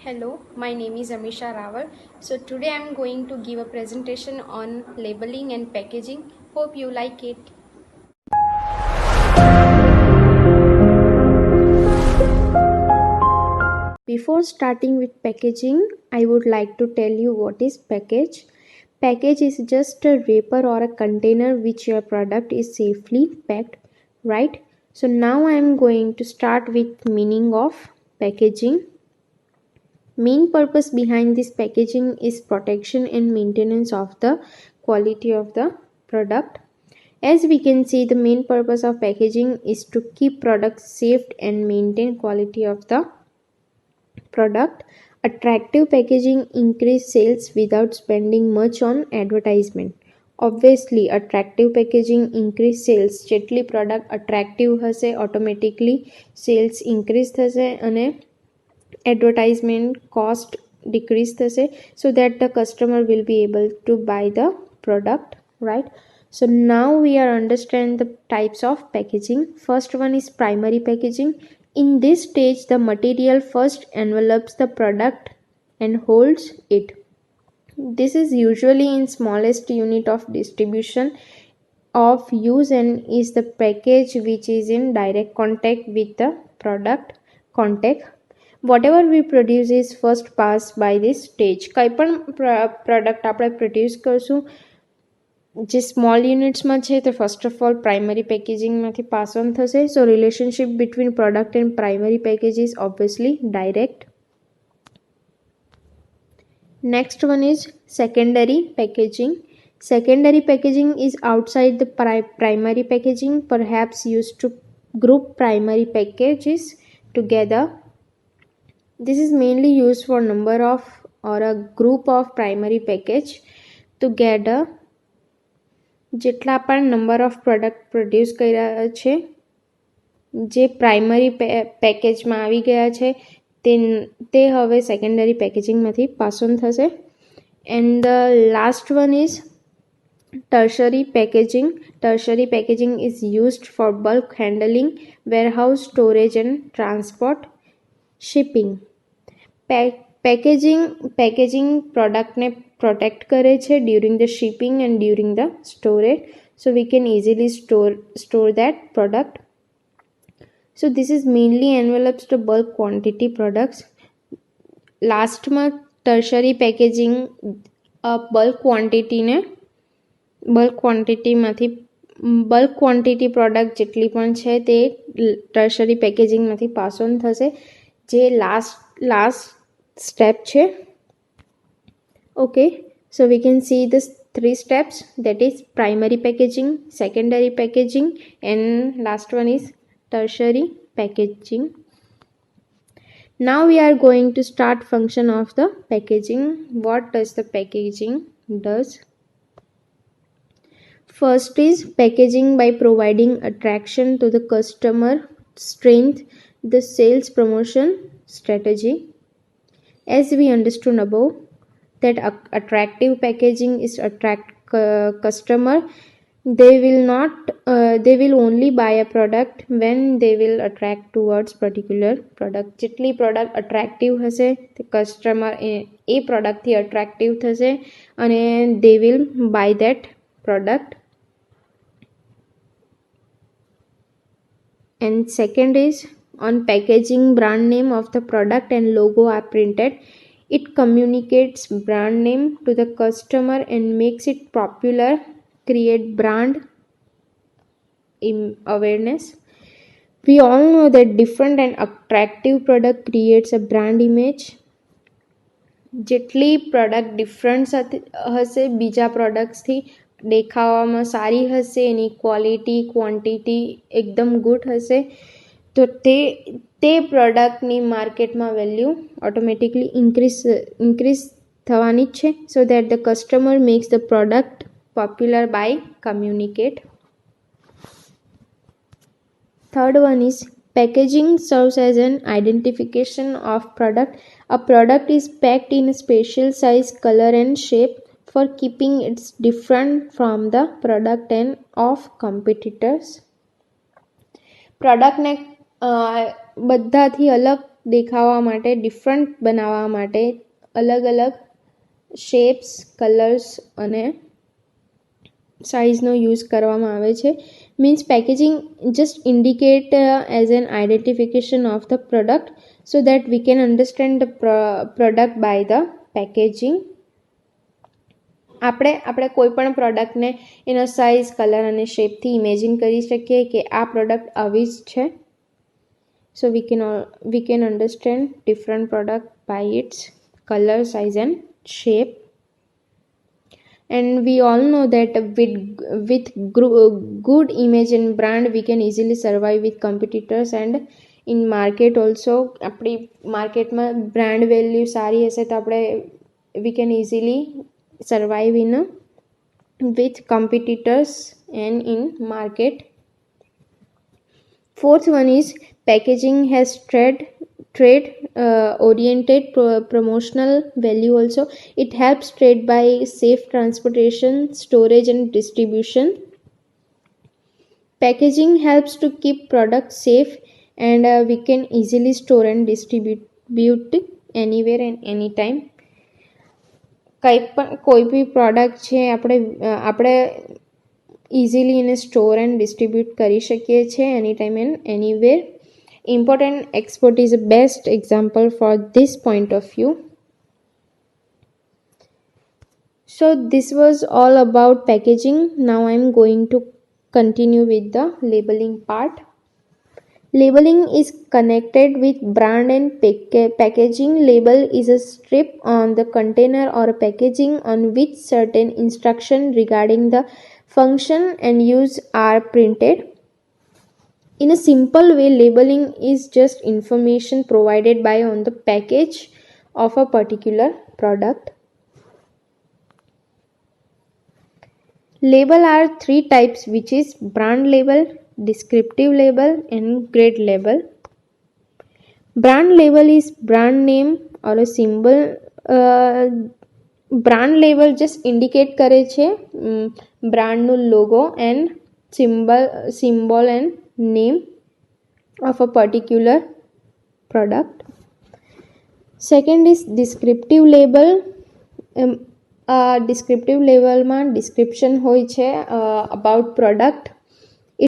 Hello, my name is Amisha Rawal. So today I am going to give a presentation on labeling and packaging. Hope you like it. Before starting with packaging, I would like to tell you what is package. Package is just a wrapper or a container which your product is safely packed, right? So now I am going to start with meaning of packaging. Main purpose behind this packaging is protection and maintenance of the quality of the product. As we can see, the main purpose of packaging is to keep products safe and maintain quality of the product. Attractive packaging increase sales without spending much on advertisement. Obviously, attractive packaging increase sales. જેટલી product attractive હશે automatically sales increase થશે અને advertisement cost decrease thase, so that the customer will be able to buy the product, right? So now we are understand the types of packaging. First one is primary packaging. In this stage, the material first envelopes the product and holds it. This is usually in smallest unit of distribution of use and is the package which is in direct contact with the product contact. Whatever we produce is first pass by this stage. કંઈ પણ product આપણે produce કરશું જે small યુનિટ્સમાં છે તે first of all primary પેકેજિંગમાંથી pass on થશે. So relationship between product and primary package is obviously direct. Next one is secondary packaging. Secondary packaging is outside the primary packaging, perhaps used to group primary packages together. This is mainly used for number of or a group of primary package together. જેટલા પણ number of product produce કર્યા છે જે primary પેકેજમાં આવી ગયા છે તે હવે સેકન્ડરી પેકેજિંગમાંથી પાસ ઓન થશે. And the last one is tertiary packaging. Tertiary packaging is used for bulk handling, warehouse storage and transport, shipping. Packaging પ્રોડક્ટને પ્રોટેક્ટ કરે છે during the shipping and during the storage, so we can easily store that product. So this is mainly envelopes the bulk quantity products. લાસ્ટમાં tertiary packaging bulk quantity product જેટલી પણ છે તે tertiary પેકેજિંગમાંથી pass on થશે, જે last step છે. Okay, so we can see this 3 steps, that is primary packaging, secondary packaging and last one is tertiary packaging. Now we are going to start function of the packaging. What does the packaging does? First is packaging by providing attraction to the customer, strength the sales promotion strategy. As we understood above, that attractive packaging is attract customer. They will only buy a product when they will attract towards particular product. જેટલી product attractive હશે તે customer એ productથી attractive થશે અને they will buy that product. And second is, on packaging, brand name of the product and logo are printed. It communicates brand name to the customer and makes it popular, create brand awareness. We all know that different and attractive product creates a brand image. જેટલી product different હશે બીજા પ્રોડક્ટ્સથી, દેખાવામાં સારી હશે, એની quality quantity એકદમ good હશે, તો તે પ્રોડક્ટની માર્કેટમાં વેલ્યુ ઓટોમેટિકલી ઇન્ક્રીઝ થવાની જ છે. So that the customer makes the product popular by communicate. Third one is packaging serves as an identification of product. A product is packed in a special size, color and shape for keeping it different from the product and of competitors. પ્રોડક્ટને બધાથી અલગ દેખાવા માટે, different બનાવવા માટે અલગ અલગ shapes, colours અને સાઇઝનો યુઝ કરવામાં આવે છે. Means packaging just indicate as an identification of the product so that we can understand the product by the packaging. આપણે કોઈ પણ પ્રોડક્ટને એનો સાઇઝ, કલર અને શેપથી ઇમેજિન કરી શકીએ કે આ પ્રોડક્ટ આવી જ છે. સો we can understand different product by its color, size and shape. And we all know that with good image and brand we can easily survive with competitors, and in market also આપણી માર્કેટમાં brand value સારી હશે તો આપણે we can easily survive with competitors and in market. Fourth one is packaging has trade oriented promotional value also. It helps trade by safe transportation, storage and distribution. Packaging helps to keep products safe and we can easily store and distribute anywhere and anytime. કોઈ બી product છે આપણે easily એને store and distribute કરી શકીએ છીએ any time and anywhere. Import and export is the best example for this point of view. So this was all about packaging. Now I am going to continue with the labeling part. Labeling is connected with brand and packaging. Label is a strip on the container or packaging on which certain instructions regarding the function and use are printed. In a simple way, labeling is just information provided by on the package of a particular product. Label are three types, which is brand label, descriptive label and grade label. Brand label is brand name or a symbol. Brand label just indicate કરે છે બ્રાન્ડનું logo and symbol and name of a particular product. Second is descriptive label. descriptive label માં description હોય છે about product